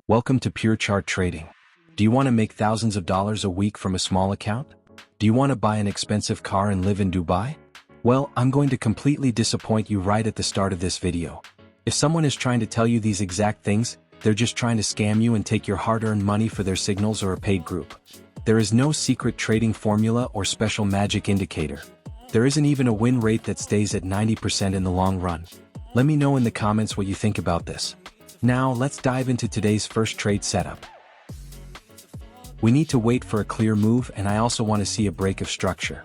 Welcome to Pure Chart Trading. Do you want to make thousands of dollars a week from a small account? Do you want to buy an expensive car and live in Dubai? Well, I'm going to completely disappoint you right at the start of this video. If someone is trying to tell you these exact things, they're just trying to scam you and take your hard-earned money for their signals or a paid group. There is no secret trading formula or special magic indicator. There isn't even a win rate that stays at 90% in the long run. Let me know in the comments what you think about this. Now, let's dive into today's first trade setup. We need to wait for a clear move, and I also want to see a break of structure.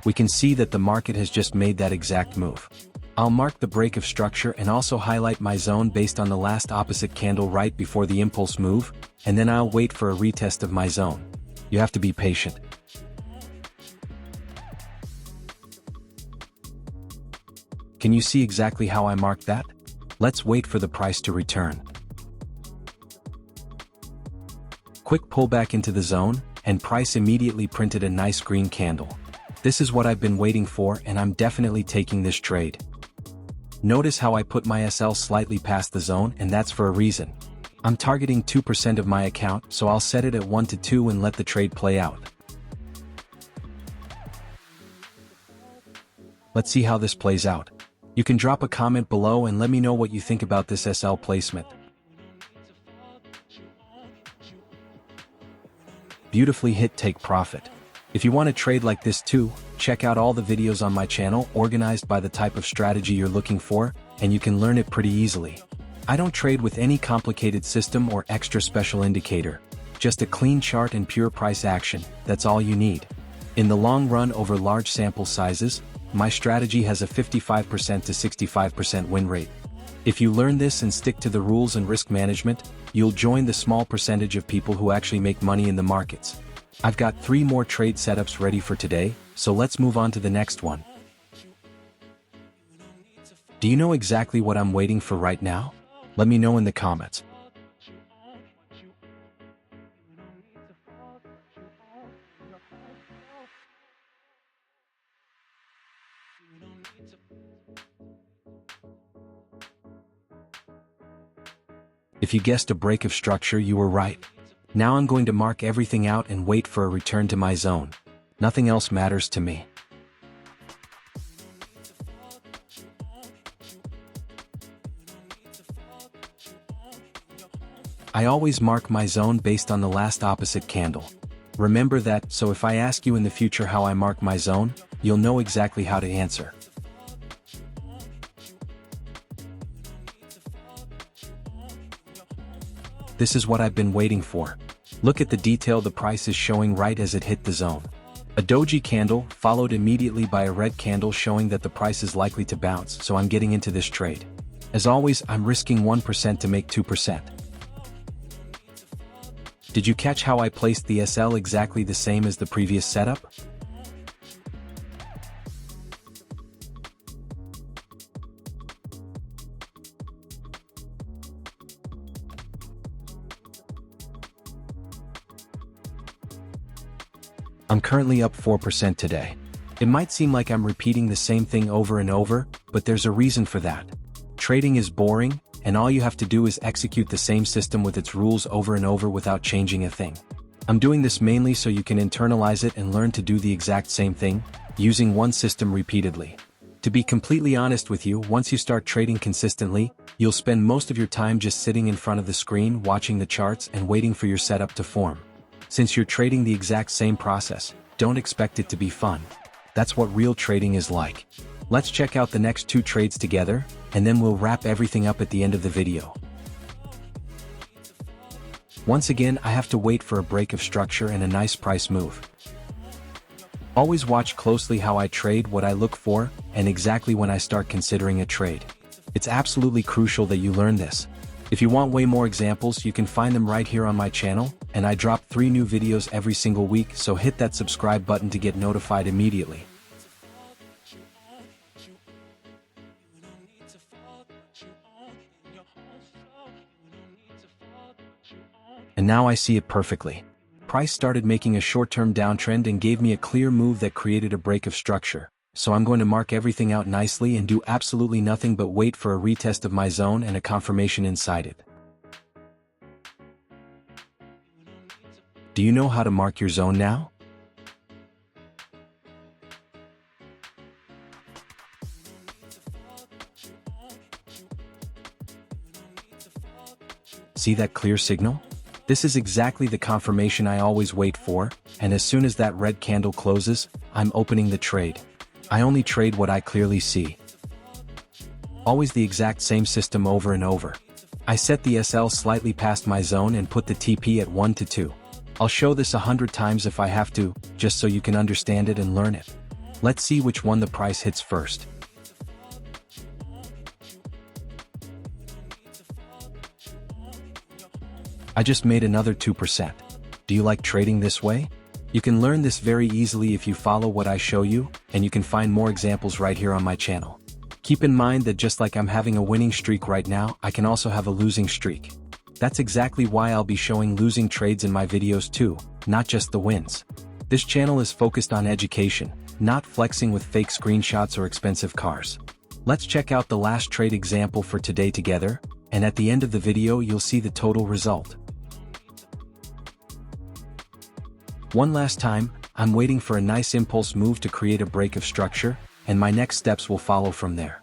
We can see that the market has just made that exact move. I'll mark the break of structure and also highlight my zone based on the last opposite candle right before the impulse move, and then I'll wait for a retest of my zone. You have to be patient. Can you see exactly how I marked that? Let's wait for the price to return. Quick pullback into the zone, and price immediately printed a nice green candle. This is what I've been waiting for, and I'm definitely taking this trade. Notice how I put my SL slightly past the zone, and that's for a reason. I'm targeting 2% of my account, so I'll set it at 1 to 2 and let the trade play out. Let's see how this plays out. You can drop a comment below and let me know what you think about this SL placement. Beautifully hit take profit. If you want to trade like this too, check out all the videos on my channel organized by the type of strategy you're looking for, and you can learn it pretty easily. I don't trade with any complicated system or extra special indicator. Just a clean chart and pure price action, that's all you need. In the long run over large sample sizes, my strategy has a 55% to 65% win rate. If you learn this and stick to the rules and risk management, you'll join the small percentage of people who actually make money in the markets. I've got 3 more trade setups ready for today, so let's move on to the next one. Do you know exactly what I'm waiting for right now? Let me know in the comments. If you guessed a break of structure, you were right. Now I'm going to mark everything out and wait for a return to my zone. Nothing else matters to me. I always mark my zone based on the last opposite candle. Remember that, so if I ask you in the future how I mark my zone, you'll know exactly how to answer. This is what I've been waiting for. Look at the detail the price is showing right as it hit the zone. A doji candle, followed immediately by a red candle showing that the price is likely to bounce, so I'm getting into this trade. As always, I'm risking 1% to make 2%. Did you catch how I placed the SL exactly the same as the previous setup? I'm currently up 4% today. It might seem like I'm repeating the same thing over and over, but there's a reason for that. Trading is boring, and all you have to do is execute the same system with its rules over and over without changing a thing. I'm doing this mainly so you can internalize it and learn to do the exact same thing, using one system repeatedly. To be completely honest with you, once you start trading consistently, you'll spend most of your time just sitting in front of the screen watching the charts and waiting for your setup to form. Since you're trading the exact same process, don't expect it to be fun. That's what real trading is like. Let's check out the next 2 trades together, and then we'll wrap everything up at the end of the video. Once again, I have to wait for a break of structure and a nice price move. Always watch closely how I trade, what I look for, and exactly when I start considering a trade. It's absolutely crucial that you learn this. If you want way more examples, you can find them right here on my channel, and I drop 3 new videos every single week, so hit that subscribe button to get notified immediately. And now I see it perfectly. Price started making a short-term downtrend and gave me a clear move that created a break of structure. So I'm going to mark everything out nicely and do absolutely nothing but wait for a retest of my zone and a confirmation inside it. Do you know how to mark your zone now? See that clear signal? This is exactly the confirmation I always wait for, and as soon as that red candle closes, I'm opening the trade. I only trade what I clearly see. Always the exact same system over and over. I set the SL slightly past my zone and put the TP at 1 to 2. I'll show this 100 times if I have to, just so you can understand it and learn it. Let's see which one the price hits first. I just made another 2%. Do you like trading this way? You can learn this very easily if you follow what I show you, and you can find more examples right here on my channel. Keep in mind that just like I'm having a winning streak right now, I can also have a losing streak. That's exactly why I'll be showing losing trades in my videos too, not just the wins. This channel is focused on education, not flexing with fake screenshots or expensive cars. Let's check out the last trade example for today together, and at the end of the video you'll see the total result. One last time, I'm waiting for a nice impulse move to create a break of structure, and my next steps will follow from there.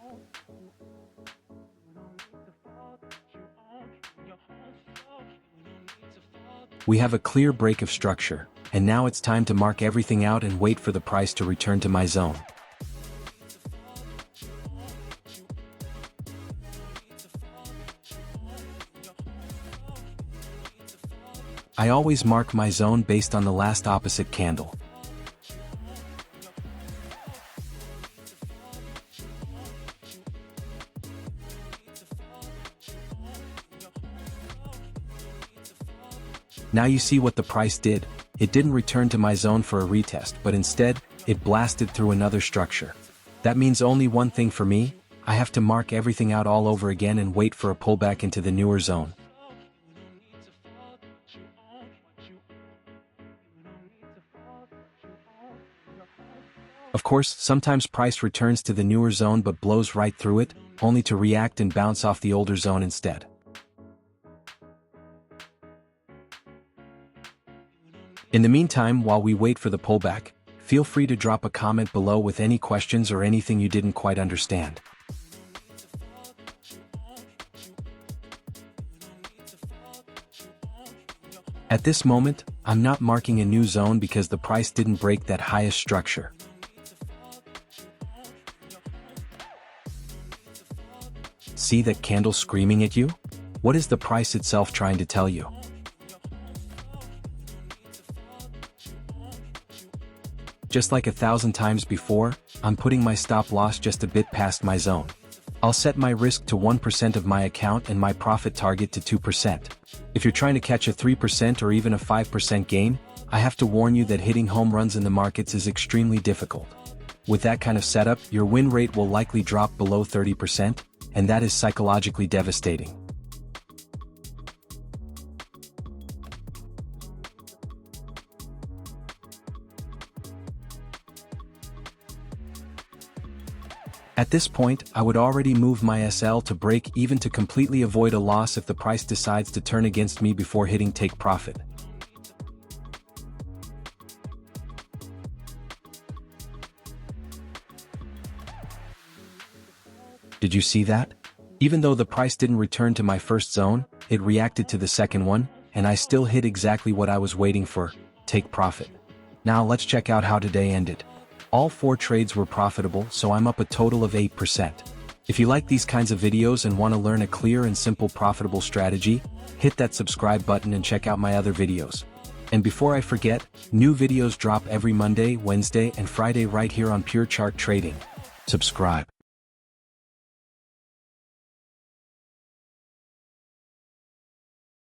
We have a clear break of structure, and now it's time to mark everything out and wait for the price to return to my zone. I always mark my zone based on the last opposite candle. Now you see what the price did. It didn't return to my zone for a retest, but instead, it blasted through another structure. That means only one thing for me: I have to mark everything out all over again and wait for a pullback into the newer zone. Of course, sometimes price returns to the newer zone but blows right through it, only to react and bounce off the older zone instead. In the meantime, while we wait for the pullback, feel free to drop a comment below with any questions or anything you didn't quite understand. At this moment, I'm not marking a new zone because the price didn't break that highest structure. See that candle screaming at you? What is the price itself trying to tell you? Just like 1,000 times before, I'm putting my stop loss just a bit past my zone. I'll set my risk to 1% of my account and my profit target to 2%. If you're trying to catch a 3% or even a 5% gain, I have to warn you that hitting home runs in the markets is extremely difficult. With that kind of setup, your win rate will likely drop below 30%, and that is psychologically devastating. At this point, I would already move my SL to break even to completely avoid a loss if the price decides to turn against me before hitting take profit. Did you see that? Even though the price didn't return to my first zone, it reacted to the second one, and I still hit exactly what I was waiting for: take profit. Now let's check out how today ended. All 4 trades were profitable, so I'm up a total of 8%. If you like these kinds of videos and want to learn a clear and simple profitable strategy, hit that subscribe button and check out my other videos. And before I forget, new videos drop every Monday, Wednesday, and Friday right here on Pure Chart Trading. Subscribe.